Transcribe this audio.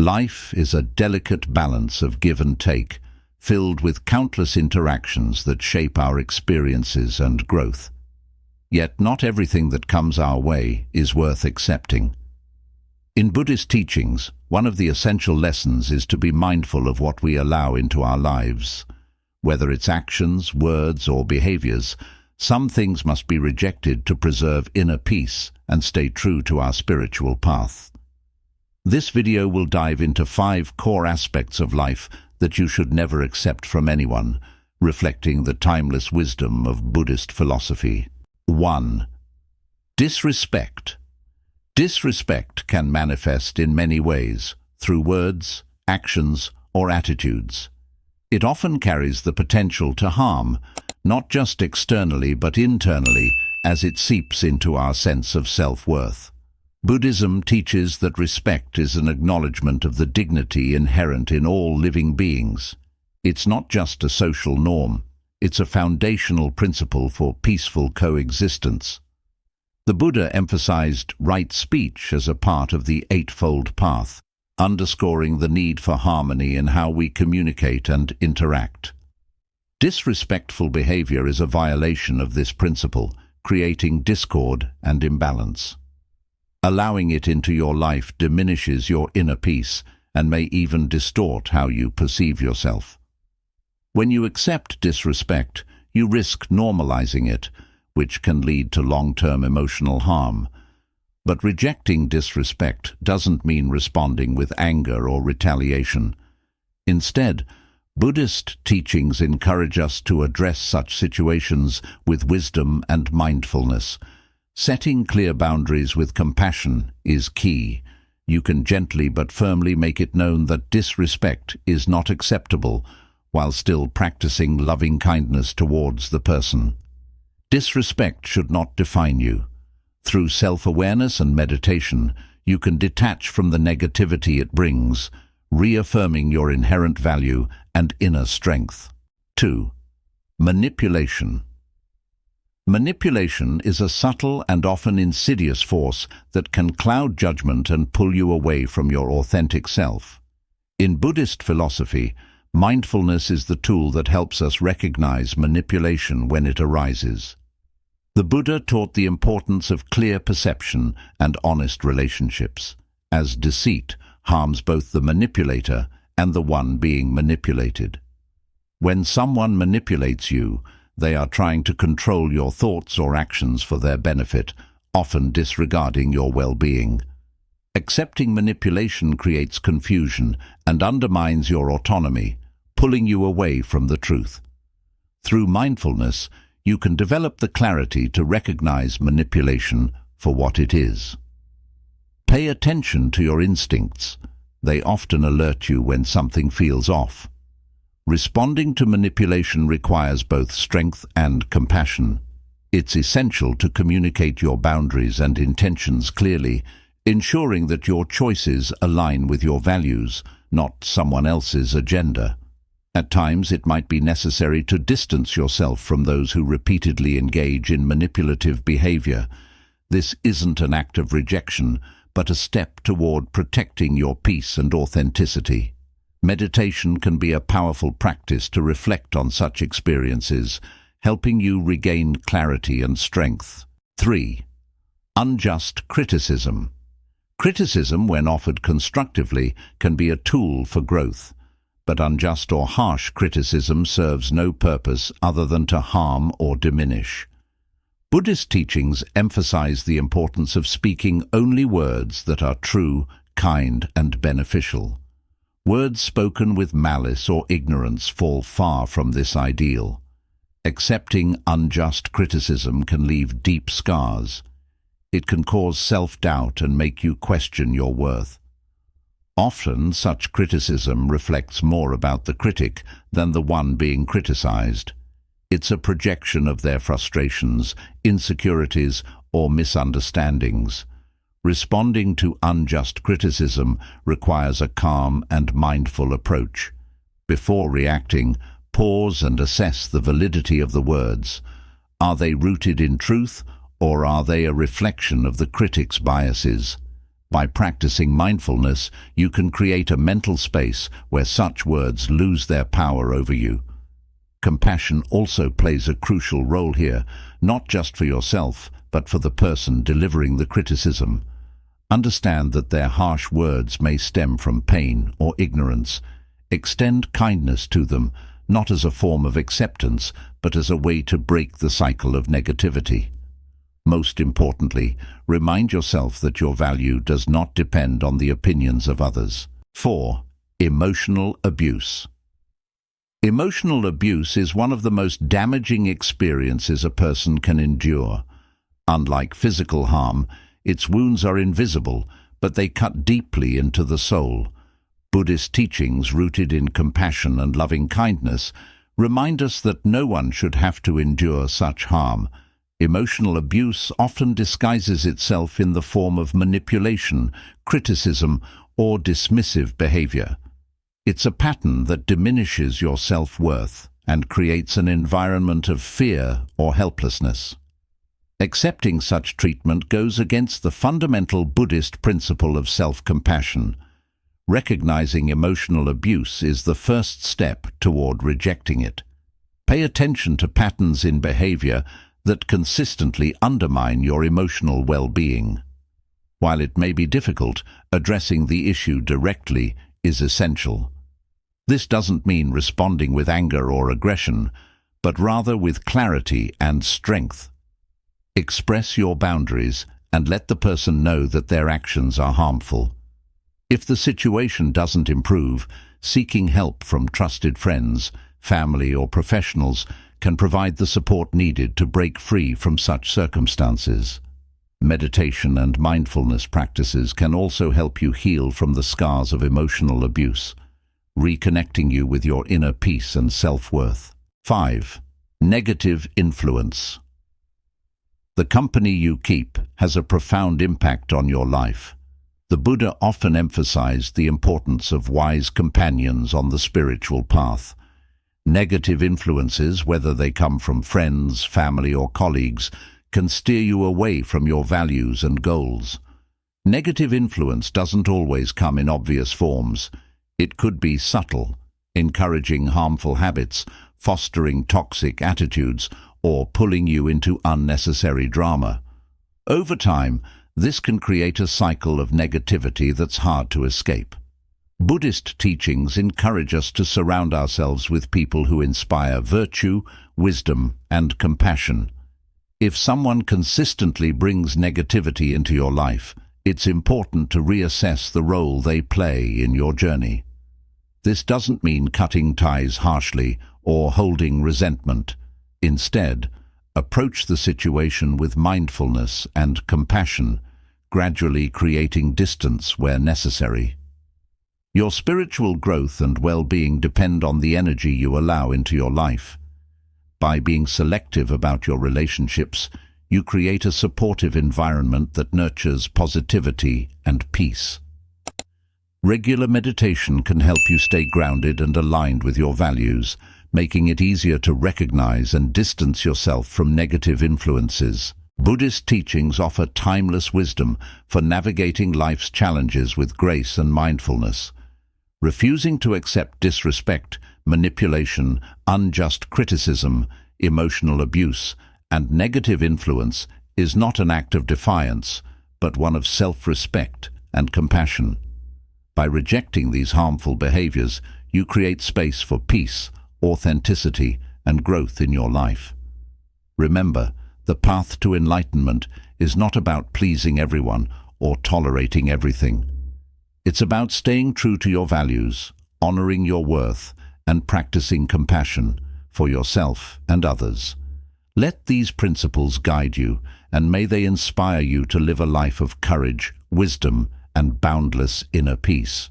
Life is a delicate balance of give and take, filled with countless interactions that shape our experiences and growth. Yet not everything that comes our way is worth accepting. In Buddhist teachings, one of the essential lessons is to be mindful of what we allow into our lives. Whether it's actions, words, or behaviors, some things must be rejected to preserve inner peace and stay true to our spiritual path. This video will dive into 5 core aspects of life that you should never accept from anyone, reflecting the timeless wisdom of Buddhist philosophy. 1. Disrespect. Disrespect can manifest in many ways, through words, actions, or attitudes. It often carries the potential to harm, not just externally but internally, as it seeps into our sense of self-worth. Buddhism teaches that respect is an acknowledgement of the dignity inherent in all living beings. It's not just a social norm, it's a foundational principle for peaceful coexistence. The Buddha emphasized right speech as a part of the Eightfold Path, underscoring the need for harmony in how we communicate and interact. Disrespectful behavior is a violation of this principle, creating discord and imbalance. Allowing it into your life diminishes your inner peace and may even distort how you perceive yourself. When you accept disrespect, you risk normalizing it, which can lead to long-term emotional harm. But rejecting disrespect doesn't mean responding with anger or retaliation. Instead, Buddhist teachings encourage us to address such situations with wisdom and mindfulness. Setting clear boundaries with compassion is key. You can gently but firmly make it known that disrespect is not acceptable, while still practicing loving kindness towards the person. Disrespect should not define you. Through self-awareness and meditation, you can detach from the negativity it brings, reaffirming your inherent value and inner strength. 2. Manipulation. Manipulation is a subtle and often insidious force that can cloud judgment and pull you away from your authentic self. In Buddhist philosophy, mindfulness is the tool that helps us recognize manipulation when it arises. The Buddha taught the importance of clear perception and honest relationships, as deceit harms both the manipulator and the one being manipulated. When someone manipulates you, they are trying to control your thoughts or actions for their benefit, often disregarding your well-being. Accepting manipulation creates confusion and undermines your autonomy, pulling you away from the truth. Through mindfulness, you can develop the clarity to recognize manipulation for what it is. Pay attention to your instincts. They often alert you when something feels off. Responding to manipulation requires both strength and compassion. It's essential to communicate your boundaries and intentions clearly, ensuring that your choices align with your values, not someone else's agenda. At times, it might be necessary to distance yourself from those who repeatedly engage in manipulative behavior. This isn't an act of rejection, but a step toward protecting your peace and authenticity. Meditation can be a powerful practice to reflect on such experiences, helping you regain clarity and strength. 3. Unjust criticism. Criticism, when offered constructively, can be a tool for growth. But unjust or harsh criticism serves no purpose other than to harm or diminish. Buddhist teachings emphasize the importance of speaking only words that are true, kind, and beneficial. Words spoken with malice or ignorance fall far from this ideal. Accepting unjust criticism can leave deep scars. It can cause self-doubt and make you question your worth. Often, such criticism reflects more about the critic than the one being criticized. It's a projection of their frustrations, insecurities, or misunderstandings. Responding to unjust criticism requires a calm and mindful approach. Before reacting, pause and assess the validity of the words. Are they rooted in truth, or are they a reflection of the critic's biases? By practicing mindfulness, you can create a mental space where such words lose their power over you. Compassion also plays a crucial role here, not just for yourself, but for the person delivering the criticism. Understand that their harsh words may stem from pain or ignorance. Extend kindness to them, not as a form of acceptance, but as a way to break the cycle of negativity. Most importantly, remind yourself that your value does not depend on the opinions of others. 4. Emotional abuse. Emotional abuse is one of the most damaging experiences a person can endure. Unlike physical harm, its wounds are invisible, but they cut deeply into the soul. Buddhist teachings rooted in compassion and loving kindness remind us that no one should have to endure such harm. Emotional abuse often disguises itself in the form of manipulation, criticism, or dismissive behavior. It's a pattern that diminishes your self-worth and creates an environment of fear or helplessness. Accepting such treatment goes against the fundamental Buddhist principle of self-compassion. Recognizing emotional abuse is the first step toward rejecting it. Pay attention to patterns in behavior that consistently undermine your emotional well-being. While it may be difficult, addressing the issue directly is essential. This doesn't mean responding with anger or aggression, but rather with clarity and strength. Express your boundaries and let the person know that their actions are harmful. If the situation doesn't improve, seeking help from trusted friends, family, or professionals can provide the support needed to break free from such circumstances. Meditation and mindfulness practices can also help you heal from the scars of emotional abuse, reconnecting you with your inner peace and self-worth. 5. Negative influence. The company you keep has a profound impact on your life. The Buddha often emphasized the importance of wise companions on the spiritual path. Negative influences, whether they come from friends, family, or colleagues, can steer you away from your values and goals. Negative influence doesn't always come in obvious forms. It could be subtle, encouraging harmful habits, fostering toxic attitudes, or pulling you into unnecessary drama. Over time, this can create a cycle of negativity that's hard to escape. Buddhist teachings encourage us to surround ourselves with people who inspire virtue, wisdom, and compassion. If someone consistently brings negativity into your life, it's important to reassess the role they play in your journey. This doesn't mean cutting ties harshly or holding resentment. Instead, approach the situation with mindfulness and compassion, gradually creating distance where necessary. Your spiritual growth and well-being depend on the energy you allow into your life. By being selective about your relationships, you create a supportive environment that nurtures positivity and peace. Regular meditation can help you stay grounded and aligned with your values, making it easier to recognize and distance yourself from negative influences. Buddhist teachings offer timeless wisdom for navigating life's challenges with grace and mindfulness. Refusing to accept disrespect, manipulation, unjust criticism, emotional abuse, and negative influence is not an act of defiance, but one of self-respect and compassion. By rejecting these harmful behaviors, you create space for peace, authenticity, and growth in your life. Remember, the path to enlightenment is not about pleasing everyone or tolerating everything. It's about staying true to your values, honoring your worth, and practicing compassion for yourself and others. Let these principles guide you, and may they inspire you to live a life of courage, wisdom, and boundless inner peace.